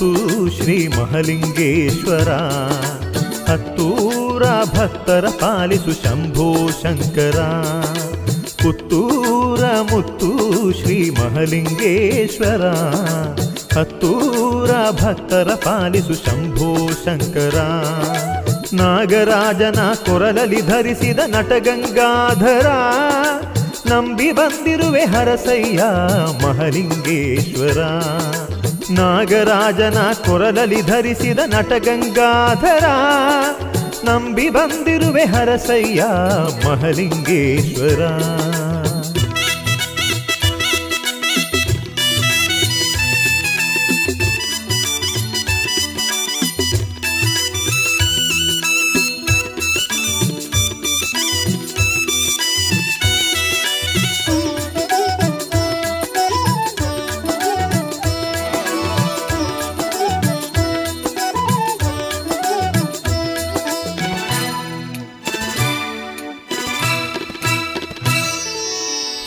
ಮುತ್ತು ಶ್ರೀ ಮಹಲಿಂಗೇಶ್ವರ. ಹತ್ತೂರ ಭಕ್ತರ ಪಾಲಿಸು ಶಂಭೋ ಶಂಕರ. ಪುತ್ತೂರ ಮುತ್ತು ಶ್ರೀ ಮಹಲಿಂಗೇಶ್ವರ. ಹತ್ತೂರ ಭಕ್ತರ ಪಾಲಿಸು ಶಂಭೋ ಶಂಕರ. ನಾಗರಾಜನ ಕೊರಲಲ್ಲಿ ಧರಿಸಿದ ನಟಗಂಗಾಧರ. ನಂಬಿ ಬಂದಿರುವೆ ಹರಸಯ್ಯ ಮಹಲಿಂಗೇಶ್ವರ. ನಾಗರಾಜನ ಕೊರಲಲ್ಲಿ ಧರಿಸಿದ ನಟಗಂಗಾಧರ. ನಂಬಿ ಬಂದಿರುವೆ ಹರಸಯ್ಯ ಮಹಲಿಂಗೇಶ್ವರ.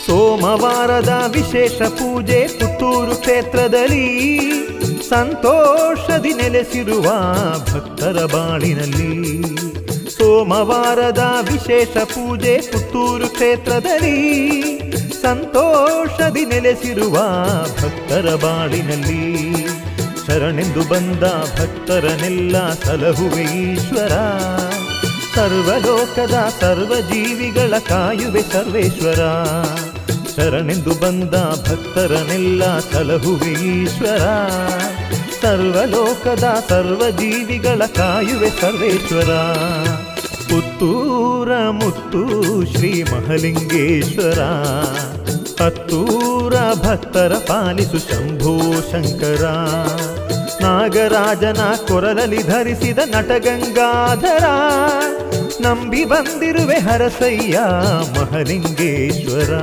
ಸೋಮವಾರದ ವಿಶೇಷ ಪೂಜೆ ಪುತ್ತೂರು ಕ್ಷೇತ್ರದಲ್ಲಿ. ಸಂತೋಷದಿ ನೆಲೆಸಿರುವ ಭಕ್ತರ ಬಾಳಿನಲ್ಲಿ. ಸೋಮವಾರದ ವಿಶೇಷ ಪೂಜೆ ಪುತ್ತೂರು ಕ್ಷೇತ್ರದಲ್ಲಿ. ಸಂತೋಷದಿ ನೆಲೆಸಿರುವ ಭಕ್ತರ ಬಾಳಿನಲ್ಲಿ. ಶರಣೆಂದು ಬಂದ ಭಕ್ತರನ್ನೆಲ್ಲ ಸಲಹುವೆ ಈಶ್ವರ. ಸರ್ವಲೋಕದ ಸರ್ವಜೀವಿಗಳ ಕಾಯುವೆ ಸರ್ವೇಶ್ವರ. ಶರಣೆಂದು ಬಂದ ಭಕ್ತರನ್ನೆಲ್ಲ ಸಲಹುವೆ ಈಶ್ವರ. ಸರ್ವಲೋಕದ ಸರ್ವಜೀವಿಗಳ ಕಾಯುವೆ ಸರ್ವೇಶ್ವರ. ಪುತ್ತೂರ ಮುತ್ತು ಶ್ರೀ ಮಹಲಿಂಗೇಶ್ವರ. ಹತ್ತೂರ ಭಕ್ತರ ಪಾಲಿಸು ಶಂಭೋ ಶಂಕರ. ನಾಗರಾಜನ ಕೊರಲಲ್ಲಿ ಧರಿಸಿದ ನಟಗಂಗಾಧರ. ನಂಬಿ ಬಂದಿರುವೆ ಹರಸಯ್ಯ ಮಹಲಿಂಗೇಶ್ವರ.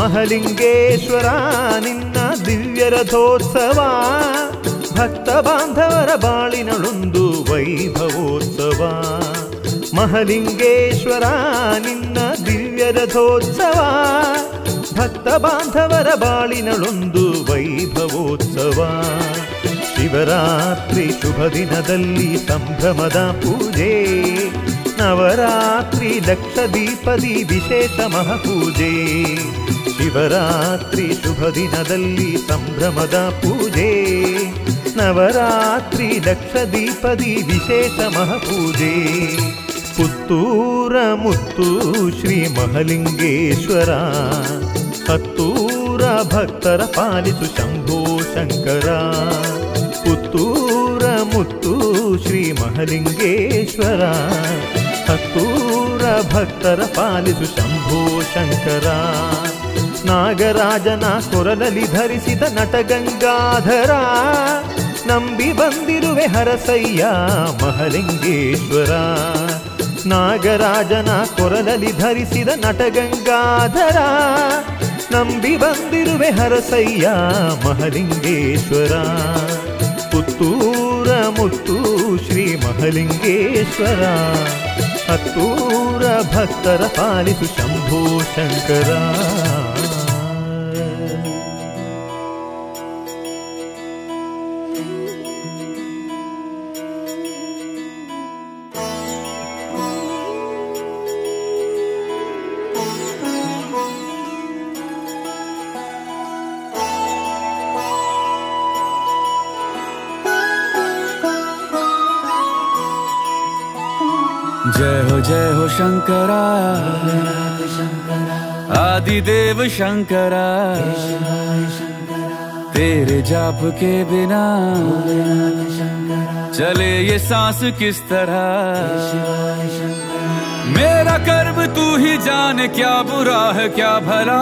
ಮಹಲಿಂಗೇಶ್ವರ ನಿನ್ನ ದಿವ್ಯ ರಥೋತ್ಸವ ಭಕ್ತ ಬಾಂಧವರ ಬಾಳಿನಳೊಂದು ವೈಭವೋತ್ಸವ. ಮಹಲಿಂಗೇಶ್ವರ ನಿನ್ನ ದಿವ್ಯ ರಥೋತ್ಸವ ಭಕ್ತ ಬಾಂಧವರ ಬಾಳಿನಳೊಂದು ವೈಭವೋತ್ಸವ. ಶಿವರಾತ್ರಿ ಶುಭ ದಿನದಲ್ಲಿ ಸಂಭ್ರಮದ ಪೂಜೆ, ನವರಾತ್ರಿ ಲಕ್ಷ ದೀಪದಿ ವಿಶೇಷ ಮಹಾಪೂಜೆ. ಶಿವರಾತ್ರಿ ಶುಭ ದಿನದಲ್ಲಿ ಸಂಭ್ರಮದ ಪೂಜೆ, ನವರಾತ್ರಿ ಲಕ್ಷ ದೀಪದಿ ವಿಶೇಷ ಮಹಾಪೂಜೆ. ಪುತ್ತೂರ ಮುತ್ತು ಶ್ರೀ ಮಹಲಿಂಗೇಶ್ವರ ಹತ್ತೂರ ಭಕ್ತರ ಪಾಲಿಸು ಶಂಭೋ ಶಂಕರ. ಪುತ್ತೂರ ಮುತ್ತು ಶ್ರೀ ಮಹಲಿಂಗೇಶ್ವರ ಹತ್ತೂರ ಭಕ್ತರ ಪಾಲಿಸು ಶಂಭೋ ಶಂಕರ. ನಾಗರಾಜನ ಕೊರಲಲ್ಲಿ ಧರಿಸಿದ ನಟಗಂಗಾಧರ ನಂಬಿ ಬಂದಿರುವೆ ಹರಸಯ್ಯ ಮಹಲಿಂಗೇಶ್ವರ. ನಾಗರಾಜನ ಕೊರಲಲ್ಲಿ ಧರಿಸಿದ ನಟಗಂಗಾಧರ ನಂಬಿ ಬಂದಿರುವೆ ಹರಸಯ್ಯ ಮಹಲಿಂಗೇಶ್ವರ. ಪುತ್ತೂರ ಮುತ್ತು ಶ್ರೀ ಮಹಲಿಂಗೇಶ್ವರ ಹತ್ತೂರ ಭಕ್ತರ ಪಾಲಿಸು ಶಂಭೋ ಶಂಕರ. जय हो शंकरा आदिदेव शंकरा, तेरे जाप के बिना चले ये सांस किस तरह। मेरा कर्म तू ही जाने, क्या बुरा है क्या भला।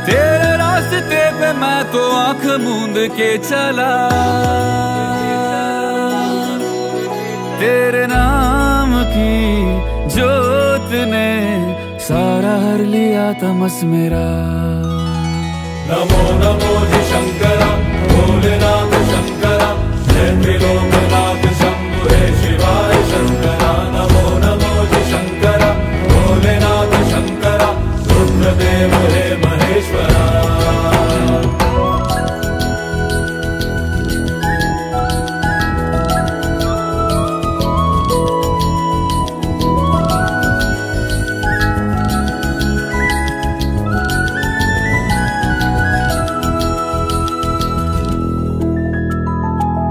तेरे रास्ते पे मैं तो आंख मूंद के चला, तेरे नाम की जोत ने सारा हर लिया तमस मेरा। नमो नमो जी शंकरा भोलेनाथ शंकरा, जय त्रिलोकनाथ शंभु हे शिवाय शंकरा। नमो नमो जी शंकरा भोलेनाथ शंकरा, रुद्रदेव हे महेश्वरा।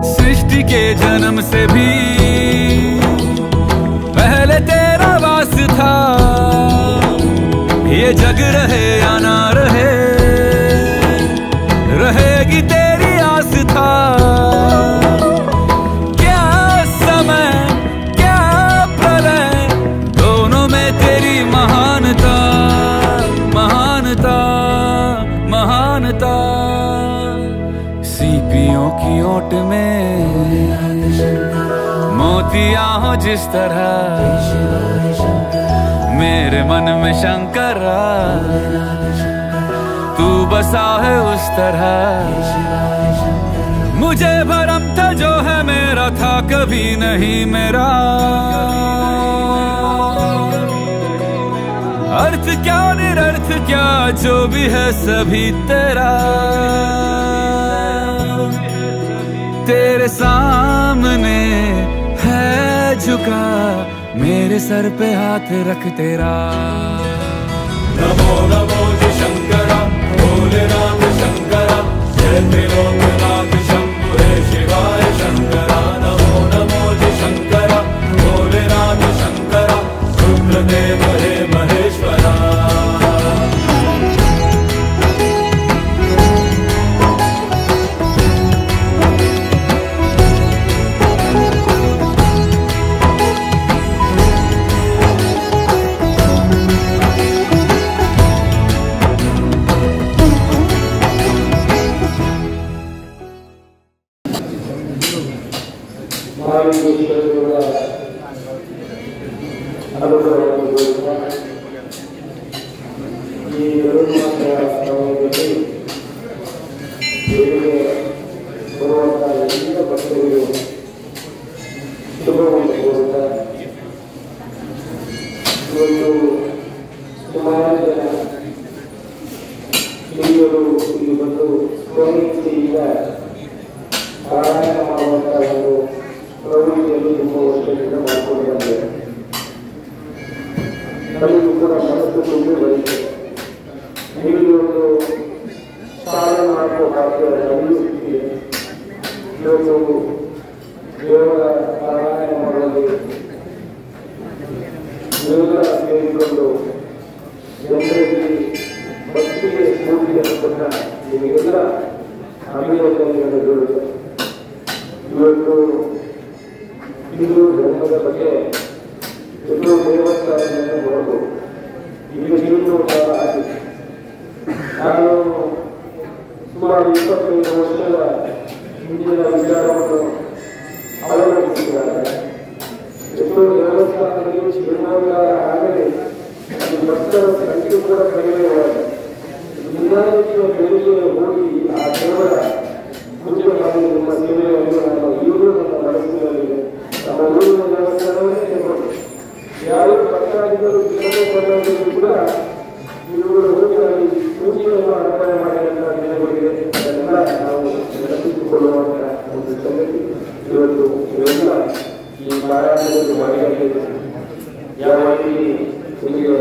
सृष्टि के जन्म से भी पहले तेरा वास था, ये जग रहे या ना रहे, रहेगी तेरी आस था। क्या समय क्या प्रलय, दोनों में तेरी महानता महानता महानता। सीपियों की ओट में मोतियां हो जिस तरह, मेरे मन में शंकरा तू बसा है उस तरह। मुझे भरम था जो है मेरा था कभी नहीं मेरा, अर्थ क्या निरर्थ क्या जो भी है सभी तेरा। तेरे सामने है झुका मेरे सर पे हाथ रख तेरा। नमो नमो जी शंकरा भोलेनाथ शंकरा, जय त्रिलोकनाथ शंभु हे शिवाय शंकरा। नमो नमो जी शंकरा भोलेनाथ शंकरा, रुद्रदेव हे महेश्वरा। ಅನುಗ್ರಹವಾಗಿರುವುದರಿಂದ ಈ 2 ಮಾಸಗಳ ಸಮಯದಲ್ಲಿ ದೇವಿಗೆ ಬರುವಂತಹ ಎಲ್ಲ ಭಕ್ತರಿಗೂ ಶುಭವನ್ನು ಕೋರುತ್ತಾ ಇವತ್ತು ಸುಮಾರು ಜನ ಹಿರಿಯರು ಇಲ್ಲಿ ಬಂದು ಸ್ವಇಚ್ಛೆಯಿಂದ ಪಾರಾಯಣ ಮಾಡುವಂತಹ ಒಂದು ಪ್ರವೃತ್ತಿಯಲ್ಲಿ ತುಂಬ ವರ್ಷದಿಂದ ಮಾಡಿಕೊಂಡು ಬಂದಿದೆ. ನಮಗೂ ಕೂಡ ಮನಸ್ಸು ತುಂಬಿ ಬರುತ್ತೆ. ಇಲ್ಲಿ ಒಂದು ಪಾಲನೆ ಮಾಡಬೇಕಾದ ನಡೆಯುತ್ತಿದೆ. ಇವತ್ತು ದೇವರ ಪಾರಾಯಣ ಮಾಡುವಲ್ಲಿ ದೇವರ ಸೇರಿಕೊಂಡು ಜನರಲ್ಲಿ ಭಕ್ತಿಗೆ ಸ್ಫೂರ್ತಿಯನ್ನು ಕೊಟ್ಟ ನಿಮಗೆಲ್ಲ ಅಭಿನಂದನೆಗಳನ್ನು ಬೀಳುತ್ತೆ. ಇವತ್ತು ಹಿಂದೂ ಧರ್ಮದ ಬಗ್ಗೆ ಎಷ್ಟೋ ದೇವಸ್ಥಾನಗಳನ್ನು ನೋಡಬಹುದು. ಈಗ ಜೀರ್ಣೋದ್ಧಾರ ಆಗಿದೆ. ನಾನು ಸುಮಾರು 25 ವರ್ಷದ ಹಿಂದಿನ ವಿಚಾರವನ್ನು ಅವಲಂಬಿಸಿದ್ದಾರೆ. ಎಷ್ಟೋ ದೇವಸ್ಥಾನದಲ್ಲಿ ಜೀರ್ಣೋದ್ಧಾರ ಆಗಲಿ ಅದು ಭಕ್ತರ ಸಂಖ್ಯೆ ಕೂಡ ಕಡಿಮೆಯಾಗಿದೆ. ನಿಧಾನಕ್ಕೆ ಬೆಳಿಗ್ಗೆ ಹೋಗಿ ಆ ದೇವರ ಪೂಜೆ ಮಾಡಿ ನಿಮ್ಮ ಸೇವೆಯನ್ನು ನಾನು ಈಗಲೂ ನನ್ನ ಮನಸ್ಸಿನಲ್ಲಿದೆ. ನಮ್ಮ ಊರಿನ ದೇವಸ್ಥಾನವನ್ನೇ ತಗೊಂಡು ಯಾರು ಭಕ್ತಾದಿಗಳು ಜೀರ್ಣೋದ್ಧಾರದಲ್ಲಿ ಕೂಡ ಇವರು ಹೋಗಿ ಪೂಜೆಯನ್ನು ಅರ್ಪಣೆ ಮಾಡಿದಂತಹ ದಿನಗಳಿಗೆ ಅದನ್ನೆಲ್ಲ ನಾವು ನೆನಪಿಸಿಕೊಳ್ಳುವಂಥ ಒಂದು ಸಂಗತಿ ಇವತ್ತು ಇವೆಲ್ಲ ಈ ಪಾರಾಯಣದಲ್ಲಿ ಮಾಡಿದ್ದೇವೆ. ಯಾವ ರೀತಿ ನಿಮಗೆ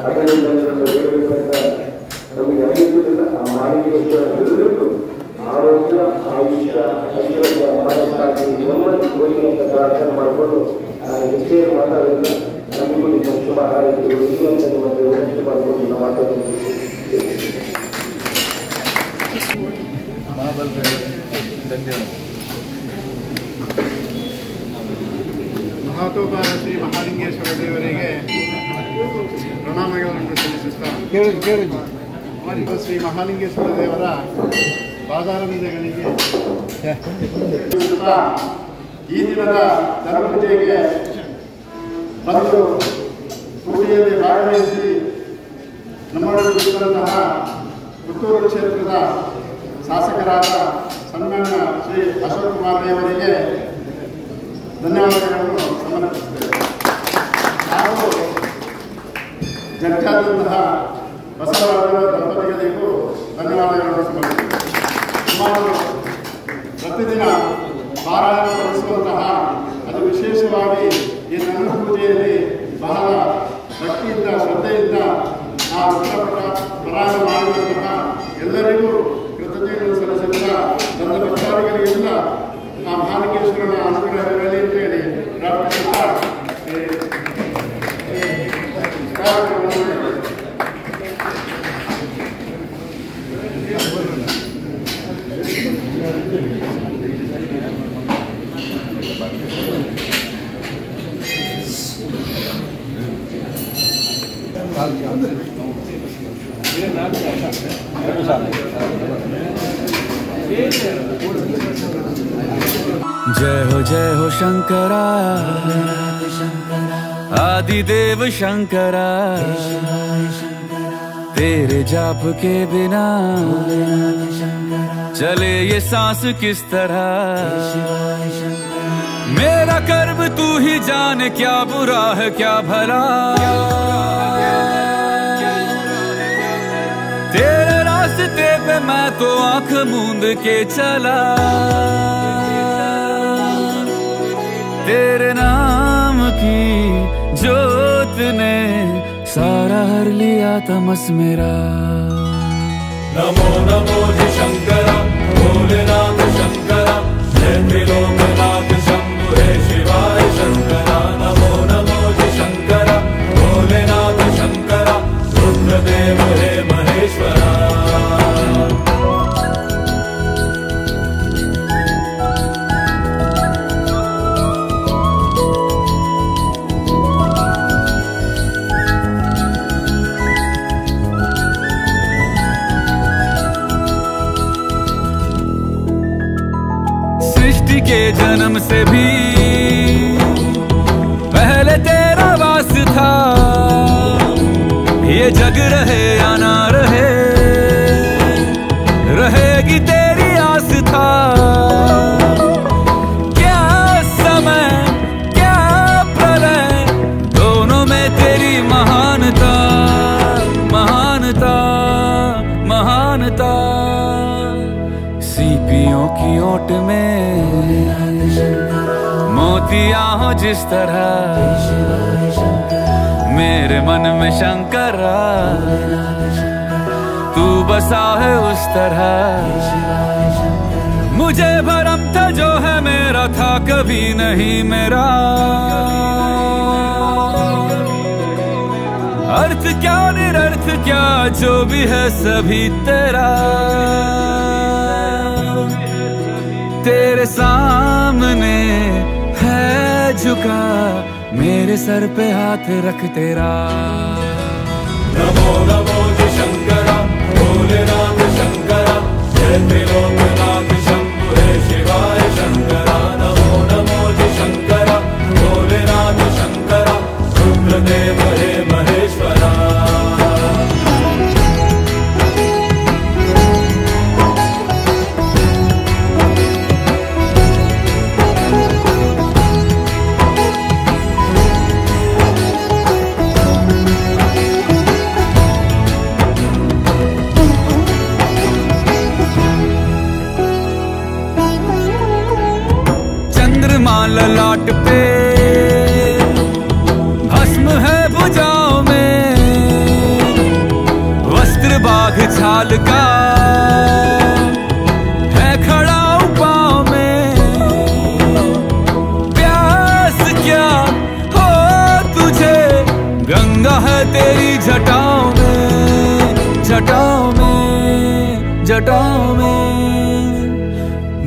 ಅಭಿನಂದನೆಗಳನ್ನು ಹೇಳಬೇಕಂತ ನಮಗೆ ಅನಿಸುವುದಿಲ್ಲ. ಆ ಮಾಹಿತಿಯನ್ನು ಎಲ್ಲರಿಗೂ ಆರೋಗ್ಯ, ಆಯುಷ್ಯ, ಐಶ್ವರ್ಯ, ಮನಸ್ಸಾಗಿ ನೆಮ್ಮದಿ ಹೋಗಿ ಅಂತ ಪ್ರಾರ್ಥನೆ ಮಾಡಿಕೊಂಡು ನಾನು ಹೆಚ್ಚೇ ಮಾತಾಡೋದಿಲ್ಲ. ನಮಗೂ ನಿಮ್ಮ ಶುಭ ಹಾರೈಕೆಗಳು ಇಲ್ಲ ಅಂತ ನಿಮಗೆ ವಿನಂತಿ ಮಾಡಿಕೊಂಡು ನಾವು ಮಾತಾಡ್ತೀನಿ. ಮಹಾತೋಪಾರ ಶ್ರೀ ಮಹಾಲಿಂಗೇಶ್ವರ ದೇವರಿಗೆ ಪ್ರಣಾಮಗಳನ್ನು ಸಲ್ಲಿಸುತ್ತಾ ಶ್ರೀ ಮಹಾಲಿಂಗೇಶ್ವರ ದೇವರ ಪಾದಾರವಿಂದಗಳಿಗೆ ಈ ದಿನದ ಧರ್ಮಪೂಜೆಗೆ ಬಂದು ಪೂಜೆಯಲ್ಲಿ ಭಾಗವಹಿಸಿ ನಮ್ಮೊಳಗಿರುವಂತಹ ಪುತ್ತೂರು ಕ್ಷೇತ್ರದ ಶಾಸಕರಾದ ಸನ್ಮಾನ್ಯ ಶ್ರೀ ಅಶೋಕ್ ಕುಮಾರ್ ದೇವರಿಗೆ ಧನ್ಯವಾದಗಳನ್ನು ಸಮರ್ಪಿಸುತ್ತೇವೆ. ಹಾಗೂ ಜಡ್ಜಾದಂತಹ ಬಸವರಾಜ ದಂಪತಿಗಳಿಗೂ ಧನ್ಯವಾದಗಳನ್ನು ಸಮರ್ಪಿಸುತ್ತೇವೆ. ಸುಮಾರು ಪ್ರತಿದಿನ ಪಾರಾಯಣ ನಡೆಸುವಂತಹ ಅದು ವಿಶೇಷವಾಗಿ ಈ ನನ್ನ ಪೂಜೆಯಲ್ಲಿ ಬಹಳ ಭಕ್ತಿಯಿಂದ ಶ್ರದ್ಧೆಯಿಂದ ಆ ಪಾರಾಯಣ ಮಾಡುವಂತಹ ಎಲ್ಲರಿಗೂ ಕೃತಜ್ಞತೆಯನ್ನು ಸಲ್ಲಿಸುತ್ತಾ ನನ್ನ ಭಕ್ತಾದಿಗಳಿಗೆಲ್ಲ ಆ ಮಹಾಲಿಂಗೇಶ್ವರನ ಅನುಗ್ರಹಗಳಲ್ಲಿ ಅಂತ ಹೇಳಿ ಪ್ರಾರ್ಥಿಸುತ್ತಾ जय हो शंकरा आदिदेव शंकरा तेरे जाप के बिना चले ये सांस किस तरह मेरा कर्म तू ही जाने क्या बुरा है क्या भला तेरे रास्ते पे मैं तो आंख मूंद के चला तेरे नाम की जोत ने सारा हर लिया तमस मेरा। नमो नमो जी शंकरा भोलेनाथ शंकरा जय त्रिलोकनाथ शंभु हे शिवाय शंकरा। नमो नमो जी शंकरा भोलेनाथ शंकरा रुद्रदेव हे महेश्वरा। के जन्म से भी पहले तेरा वास था ये जग रहे या ना रहे, रहेगी तेरी आस्था। क्या समय क्या प्रलय, दोनों में तेरी महानता, महानता, महानता। सीपियों की ओट में मोतियां हो जिस तरह, मेरे मन में शंकरा तू बसा है उस तरह। मुझे भरम था जो है मेरा था कभी नहीं मेरा, अर्थ क्या निरर्थ क्या जो भी है सभी तेरा। तेरे सामने है झुका मेरे सर पे हाथ रख तेरा। नमो नमो जी शंकरा भोलेनाथ शंकरा, जय त्रिलोकनाथ शंभु हे शिवाय शंकरा। नमो नमो जी शंकरा भोलेनाथ शंकरा, रुद्रदेव हे महेश्वरा। ललाट पे भस्म है भुजाओं में, वस्त्र बाघ छाल का है खड़ा पाँव में। प्यास क्या हो तुझे, गंगा है तेरी जटाओं में, जटाओं में, जटाओं में।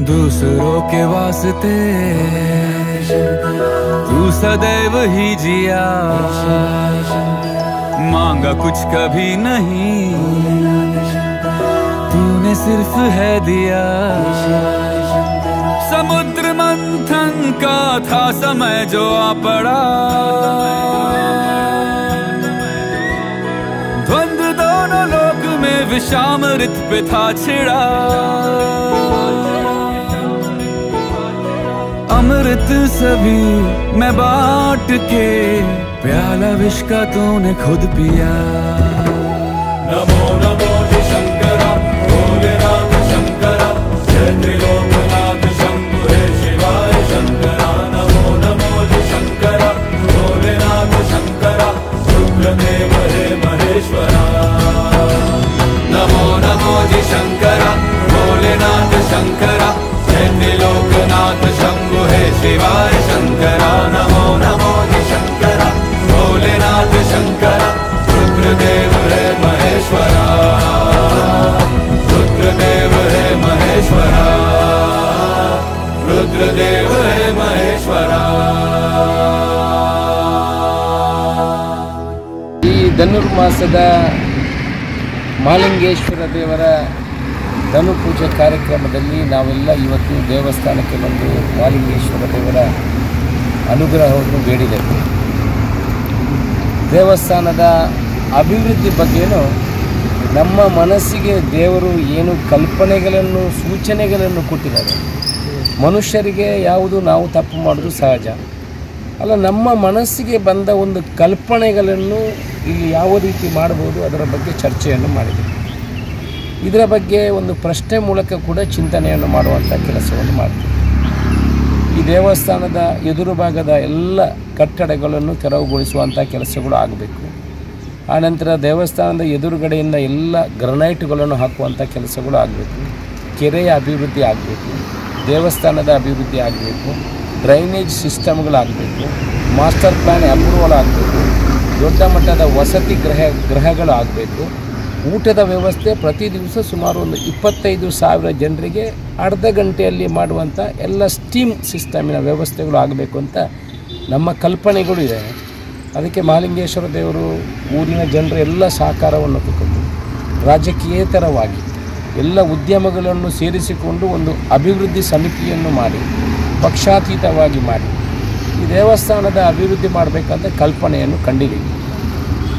दूसरों के वास्ते तू सदैव ही जिया, मांगा कुछ कभी नहीं, तूने सिर्फ है दिया। समुद्र मंथन का था समय जो आ पड़ा, द्वंद्व दोनों लोक में विषामृत पे था छिड़ा। अमृत सभी मैं बांट के, प्याला विष का तूने खुद पिया। नमो नमो जी शंकरा भोलेनाथ शंकरा, जय त्रिलोकनाथ शंभु हे शिवाय शंकरा। नमो नमो जी शंकरा भोलेनाथ शंकरा, रुद्रदेव हे महेश्वरा। नमो नमो जी शंकरा भोलेनाथ शंकरा, जय त्रिलोकनाथ शंभु हे शिवाय शंकरा। नमो नमो जी शंकरा भोलेनाथ शंकरा, रुद्रदेव हे महेश्वरा, रुद्रदेव हे महेश्वरा, रुद्रदेव हे महेश्वरा। ಈ ಧನುರ್ಮಾಸದ ಮಹಾಲಿಂಗೇಶ್ವರ ದೇವರ ಧನು ಪೂಜೆ ಕಾರ್ಯಕ್ರಮದಲ್ಲಿ ನಾವೆಲ್ಲ ಇವತ್ತು ದೇವಸ್ಥಾನಕ್ಕೆ ಬಂದು ಮಹಾಲಿಂಗೇಶ್ವರ ದೇವರ ಅನುಗ್ರಹವನ್ನು ಬೇಡಿದೆವು. ದೇವಸ್ಥಾನದ ಅಭಿವೃದ್ಧಿ ಬಗ್ಗೆಯೂ ನಮ್ಮ ಮನಸ್ಸಿಗೆ ದೇವರು ಏನು ಕಲ್ಪನೆಗಳನ್ನು ಸೂಚನೆಗಳನ್ನು ಕೊಟ್ಟಿದ್ದಾರೆ. ಮನುಷ್ಯರಿಗೆ ಯಾವುದು ನಾವು ತಪ್ಪು ಮಾಡೋದು ಸಹಜ ಅಲ್ಲ, ನಮ್ಮ ಮನಸ್ಸಿಗೆ ಬಂದ ಒಂದು ಕಲ್ಪನೆಗಳನ್ನು ಇಲ್ಲಿ ಯಾವ ರೀತಿ ಮಾಡಬಹುದು ಅದರ ಬಗ್ಗೆ ಚರ್ಚೆಯನ್ನು ಮಾಡಿದೆ. ಇದರ ಬಗ್ಗೆ ಒಂದು ಪ್ರಶ್ನೆ ಮೂಲಕ ಕೂಡ ಚಿಂತನೆಯನ್ನು ಮಾಡುವಂಥ ಕೆಲಸವನ್ನು ಮಾಡ್ತೀವಿ. ಈ ದೇವಸ್ಥಾನದ ಎದುರು ಭಾಗದ ಎಲ್ಲ ಕಟ್ಟಡಗಳನ್ನು ತೆರವುಗೊಳಿಸುವಂಥ ಕೆಲಸಗಳು ಆಗಬೇಕು. ಆನಂತರ ದೇವಸ್ಥಾನದ ಎದುರುಗಡೆಯಿಂದ ಎಲ್ಲ ಗ್ರನೈಟ್ಗಳನ್ನು ಹಾಕುವಂಥ ಕೆಲಸಗಳು ಆಗಬೇಕು. ಕೆರೆಯ ಅಭಿವೃದ್ಧಿ ಆಗಬೇಕು, ದೇವಸ್ಥಾನದ ಅಭಿವೃದ್ಧಿ ಆಗಬೇಕು, ಡ್ರೈನೇಜ್ ಸಿಸ್ಟಮ್ಗಳಾಗಬೇಕು, ಮಾಸ್ಟರ್ ಪ್ಲ್ಯಾನ್ ಅಪ್ರೂವಲ್ ಆಗಬೇಕು, ದೊಡ್ಡ ಮಟ್ಟದ ವಸತಿ ಗೃಹಗಳು ಆಗಬೇಕು. ಊಟದ ವ್ಯವಸ್ಥೆ ಪ್ರತಿ ದಿವಸ ಸುಮಾರು ಒಂದು 25,000 ಜನರಿಗೆ ಅರ್ಧ ಗಂಟೆಯಲ್ಲಿ ಮಾಡುವಂಥ ಎಲ್ಲ ಸ್ಟೀಮ್ ಸಿಸ್ಟಮಿನ ವ್ಯವಸ್ಥೆಗಳು ಆಗಬೇಕು ಅಂತ ನಮ್ಮ ಕಲ್ಪನೆಗಳು ಇದೆ. ಅದಕ್ಕೆ ಮಹಾಲಿಂಗೇಶ್ವರ ದೇವರು ಊರಿನ ಜನರ ಎಲ್ಲ ಸಹಕಾರವನ್ನು ತಗೊಂಡು ರಾಜಕೀಯೇತರವಾಗಿ ಎಲ್ಲ ಉದ್ಯಮಗಳನ್ನು ಸೇರಿಸಿಕೊಂಡು ಒಂದು ಅಭಿವೃದ್ಧಿ ಸಮಿತಿಯನ್ನು ಮಾಡಿ ಪಕ್ಷಾತೀತವಾಗಿ ಮಾಡಿ ಈ ದೇವಸ್ಥಾನದ ಅಭಿವೃದ್ಧಿ ಮಾಡಬೇಕಂತ ಕಲ್ಪನೆಯನ್ನು ಕಂಡಿದ್ದೀವಿ.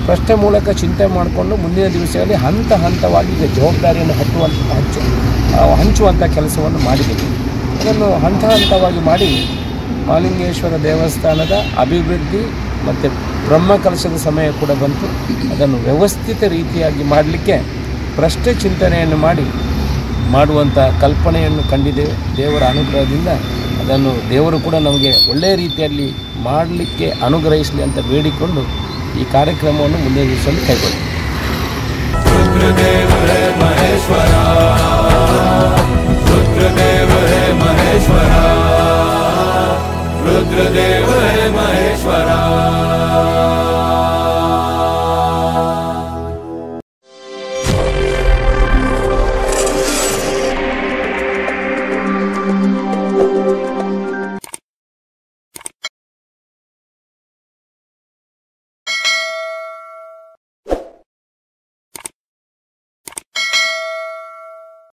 ಪ್ರಶ್ನೆ ಮೂಲಕ ಚಿಂತೆ ಮಾಡಿಕೊಂಡು ಮುಂದಿನ ದಿವಸಗಳಲ್ಲಿ ಹಂತ ಹಂತವಾಗಿ ಈಗ ಜವಾಬ್ದಾರಿಯನ್ನು ಹಂಚುವಂಥ ಕೆಲಸವನ್ನು ಮಾಡಿದ್ದೀವಿ. ಅದನ್ನು ಹಂತ ಹಂತವಾಗಿ ಮಾಡಿ ಮಹಾಲಿಂಗೇಶ್ವರ ದೇವಸ್ಥಾನದ ಅಭಿವೃದ್ಧಿ ಮತ್ತು ಬ್ರಹ್ಮಕಲಶದ ಸಮಯ ಕೂಡ ಬಂತು. ಅದನ್ನು ವ್ಯವಸ್ಥಿತ ರೀತಿಯಾಗಿ ಮಾಡಲಿಕ್ಕೆ ಪ್ರಶ್ನೆ ಚಿಂತನೆಯನ್ನು ಮಾಡುವಂಥ ಕಲ್ಪನೆಯನ್ನು ಕಂಡಿದ್ದೇವೆ. ದೇವರ ಅನುಗ್ರಹದಿಂದ ಅದನ್ನು ದೇವರು ಕೂಡ ನಮಗೆ ಒಳ್ಳೆಯ ರೀತಿಯಲ್ಲಿ ಮಾಡಲಿಕ್ಕೆ ಅನುಗ್ರಹಿಸಲಿ ಅಂತ ಬೇಡಿಕೊಂಡು ಈ ಕಾರ್ಯಕ್ರಮವನ್ನು ಮುಂದಿನ ದಿವಸದಲ್ಲಿ ಕೈಗೊಳ್ಳಿ.